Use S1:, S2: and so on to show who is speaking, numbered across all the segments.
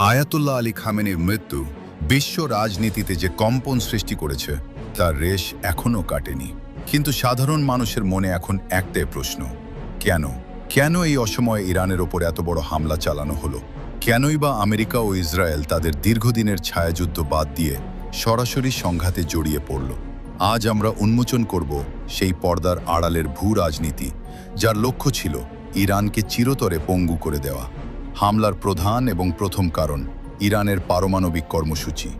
S1: Ayatollah Ali খামেনির মৃত্যু বিশ্ব রাজনীতিতে যে কম্পন সৃষ্টি করেছে তার রেশ এখনও কাটেনি। কিন্তু সাধারণ মানুষের মনে এখন একটাই প্রশ্ন, কেন কেন এই অসময়ে ইরানের ওপর এত বড় হামলা চালানো হলো? কেনই বা আমেরিকা ও ইসরায়েল তাদের দীর্ঘদিনের ছায়াযুদ্ধ বাদ দিয়ে সরাসরি সংঘাতে জড়িয়ে পড়ল? আজ আমরা উন্মোচন করব সেই পর্দার আড়ালের ভূ রাজনীতি, যার লক্ষ্য ছিল ইরানকে চিরতরে পঙ্গু করে দেওয়া। হামলার প্রধান এবং প্রথম কারণ ইরানের পারমাণবিক কর্মসূচি।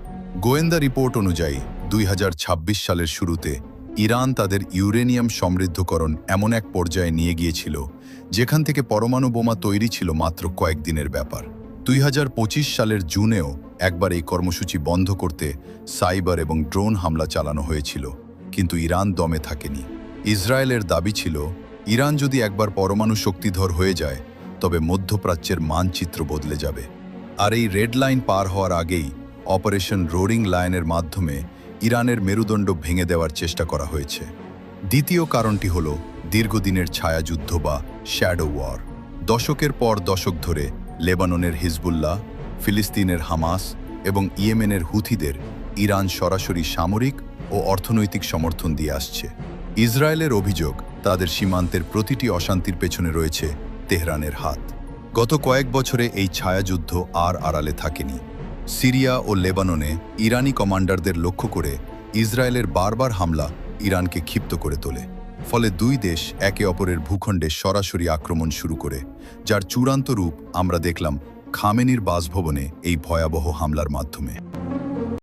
S1: গোয়েন্দা রিপোর্ট অনুযায়ী 2026 সালের শুরুতে ইরান তাদের ইউরেনিয়াম সমৃদ্ধকরণ এমন এক পর্যায়ে নিয়ে গিয়েছিল যেখান থেকে পরমাণু বোমা তৈরি ছিল মাত্র কয়েকদিনের ব্যাপার। 2025 সালের জুনেও একবার এই কর্মসূচি বন্ধ করতে সাইবার এবং ড্রোন হামলা চালানো হয়েছিল, কিন্তু ইরান দমে থাকেনি। ইসরায়েলের দাবি ছিল ইরান যদি একবার পরমাণু শক্তিধর হয়ে যায় তবে মধ্যপ্রাচ্যের মানচিত্র বদলে যাবে। আর এই রেড লাইন পার হওয়ার আগেই অপারেশন রোরিং লায়নের মাধ্যমে ইরানের মেরুদণ্ড ভেঙে দেওয়ার চেষ্টা করা হয়েছে। দ্বিতীয় কারণটি হল দীর্ঘদিনের ছায়াযুদ্ধ বা শ্যাডো ওয়ার। দশকের পর দশক ধরে লেবাননের হিজবুল্লাহ, ফিলিস্তিনের হামাস এবং ইয়েমেনের হুথিদের ইরান সরাসরি সামরিক ও অর্থনৈতিক সমর্থন দিয়ে আসছে। ইসরায়েলের অভিযোগ তাদের সীমান্তের প্রতিটি অশান্তির পেছনে রয়েছে তেহরানের হাত। গত কয়েক বছরে এই ছায়াযুদ্ধ আর আড়ালে থাকেনি। সিরিয়া ও লেবাননে ইরানি কমান্ডারদের লক্ষ্য করে ইসরায়েলের বারবার হামলা ইরানকে ক্ষিপ্ত করে তোলে। ফলে দুই দেশ একে অপরের ভূখণ্ডে সরাসরি আক্রমণ শুরু করে, যার চূড়ান্ত রূপ আমরা দেখলাম খামেনির বাসভবনে এই ভয়াবহ হামলার মাধ্যমে।